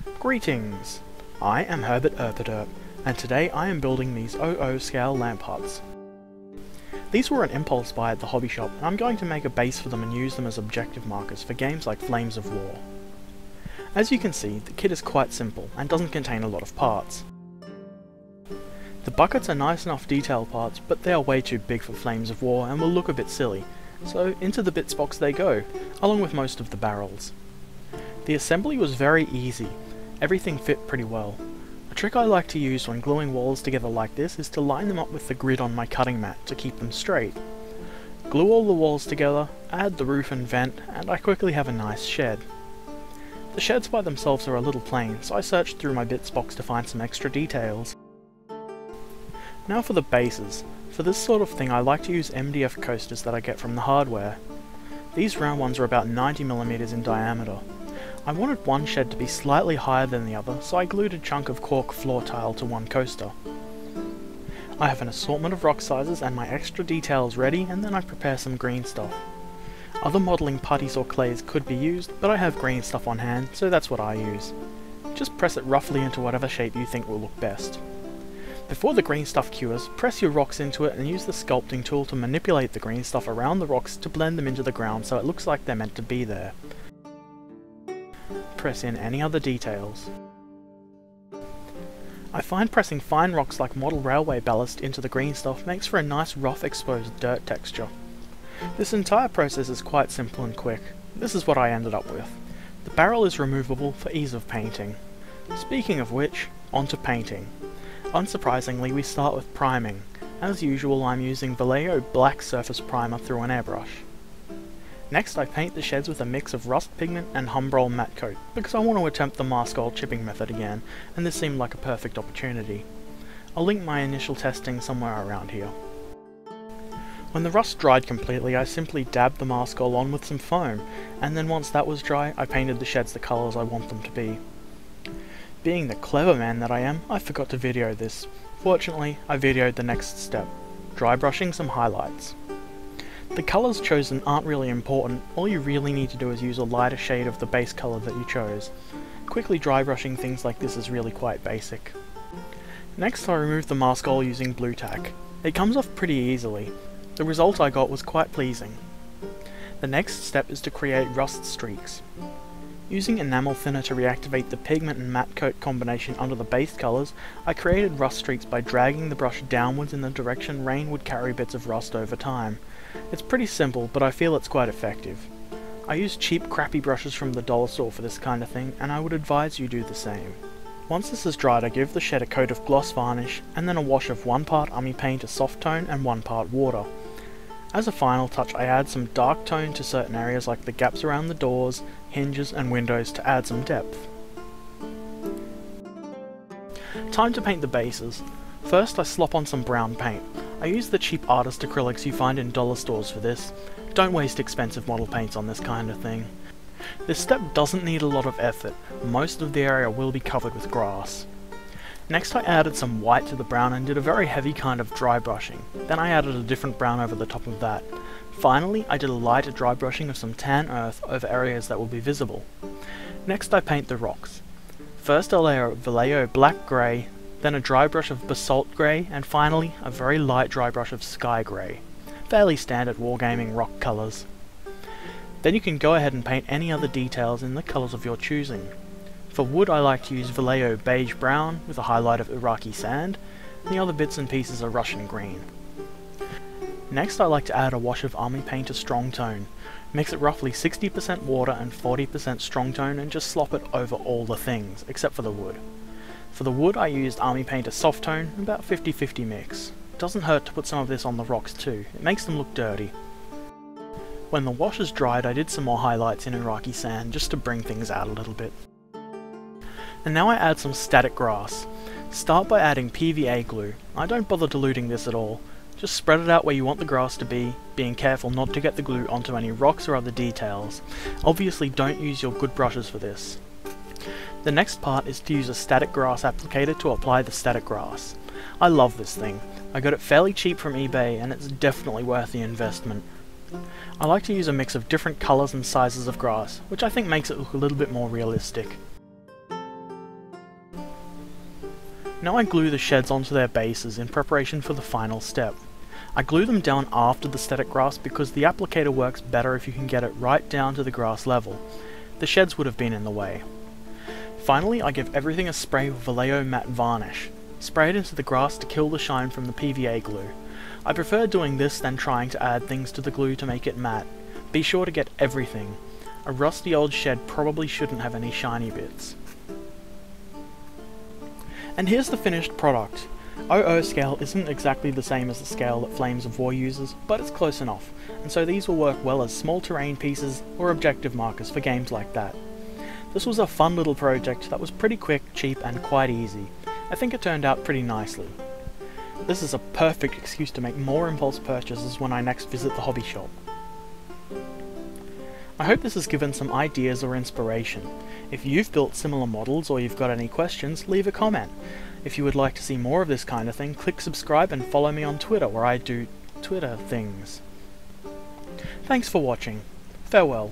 Greetings! I am Herbert Erpaderp, and today I am building these 00 scale lamp huts. These were an impulse buy at the hobby shop, and I'm going to make a base for them and use them as objective markers for games like Flames of War. As you can see, the kit is quite simple and doesn't contain a lot of parts. The buckets are nice enough detail parts, but they are way too big for Flames of War and will look a bit silly, so into the bits box they go, along with most of the barrels. The assembly was very easy, everything fit pretty well. A trick I like to use when gluing walls together like this is to line them up with the grid on my cutting mat to keep them straight. Glue all the walls together, add the roof and vent, and I quickly have a nice shed. The sheds by themselves are a little plain, so I searched through my bits box to find some extra details. Now for the bases. For this sort of thing I like to use MDF coasters that I get from the hardware. These round ones are about 90mm in diameter. I wanted one shed to be slightly higher than the other, so I glued a chunk of cork floor tile to one coaster. I have an assortment of rock sizes and my extra details ready, and then I prepare some green stuff. Other modelling putties or clays could be used, but I have green stuff on hand, so that's what I use. Just press it roughly into whatever shape you think will look best. Before the green stuff cures, press your rocks into it and use the sculpting tool to manipulate the green stuff around the rocks to blend them into the ground so it looks like they're meant to be there. Press in any other details. I find pressing fine rocks like model railway ballast into the green stuff makes for a nice rough exposed dirt texture. This entire process is quite simple and quick. This is what I ended up with. The barrel is removable for ease of painting. Speaking of which, onto painting. Unsurprisingly, we start with priming. As usual, I'm using Vallejo Black Surface Primer through an airbrush. Next I paint the sheds with a mix of rust pigment and Humbrol matte coat, because I want to attempt the mask oil chipping method again, and this seemed like a perfect opportunity. I'll link my initial testing somewhere around here. When the rust dried completely, I simply dabbed the mask oil on with some foam, and then once that was dry, I painted the sheds the colours I want them to be. Being the clever man that I am, I forgot to video this. Fortunately, I videoed the next step, dry brushing some highlights. The colours chosen aren't really important, all you really need to do is use a lighter shade of the base colour that you chose. Quickly dry brushing things like this is really quite basic. Next I removed the mask oil using blue tack. It comes off pretty easily. The result I got was quite pleasing. The next step is to create rust streaks. Using enamel thinner to reactivate the pigment and matte coat combination under the base colours, I created rust streaks by dragging the brush downwards in the direction rain would carry bits of rust over time. It's pretty simple, but I feel it's quite effective. I use cheap crappy brushes from the dollar store for this kind of thing, and I would advise you do the same. Once this is dried, I give the shed a coat of gloss varnish, and then a wash of 1 part Ummi Paint to soft tone and 1 part water. As a final touch, I add some dark tone to certain areas like the gaps around the doors, hinges and windows to add some depth. Time to paint the bases. First I slop on some brown paint. I use the cheap artist acrylics you find in dollar stores for this. Don't waste expensive model paints on this kind of thing. This step doesn't need a lot of effort. Most of the area will be covered with grass. Next I added some white to the brown and did a very heavy kind of dry brushing. Then I added a different brown over the top of that. Finally, I did a lighter dry brushing of some tan earth over areas that will be visible. Next I paint the rocks. First a layer of Vallejo Black Grey, then a dry brush of Basalt Grey, and finally a very light dry brush of Sky Grey. Fairly standard wargaming rock colours. Then you can go ahead and paint any other details in the colours of your choosing. For wood I like to use Vallejo Beige Brown with a highlight of Iraqi Sand, and the other bits and pieces are Russian Green. Next I like to add a wash of Ummi Paint to Strong Tone. Mix it roughly 60% water and 40% Strong Tone and just slop it over all the things, except for the wood. For the wood I used Ummi Paint to Soft Tone, about 50-50 mix. It doesn't hurt to put some of this on the rocks too, it makes them look dirty. When the wash is dried I did some more highlights in Iraqi Sand just to bring things out a little bit. And now I add some static grass. Start by adding PVA glue. I don't bother diluting this at all. Just spread it out where you want the grass to be, being careful not to get the glue onto any rocks or other details. Obviously don't use your good brushes for this. The next part is to use a static grass applicator to apply the static grass. I love this thing. I got it fairly cheap from eBay and it's definitely worth the investment. I like to use a mix of different colours and sizes of grass, which I think makes it look a little bit more realistic. Now I glue the sheds onto their bases in preparation for the final step. I glue them down after the static grass because the applicator works better if you can get it right down to the grass level. The sheds would have been in the way. Finally, I give everything a spray with Vallejo matte varnish. Spray it into the grass to kill the shine from the PVA glue. I prefer doing this than trying to add things to the glue to make it matte. Be sure to get everything. A rusty old shed probably shouldn't have any shiny bits. And here's the finished product. 00 scale isn't exactly the same as the scale that Flames of War uses, but it's close enough, and so these will work well as small terrain pieces or objective markers for games like that. This was a fun little project that was pretty quick, cheap, and quite easy. I think it turned out pretty nicely. This is a perfect excuse to make more impulse purchases when I next visit the hobby shop. I hope this has given some ideas or inspiration. If you've built similar models or you've got any questions, leave a comment. If you would like to see more of this kind of thing, click subscribe and follow me on Twitter where I do Twitter things. Thanks for watching. Farewell.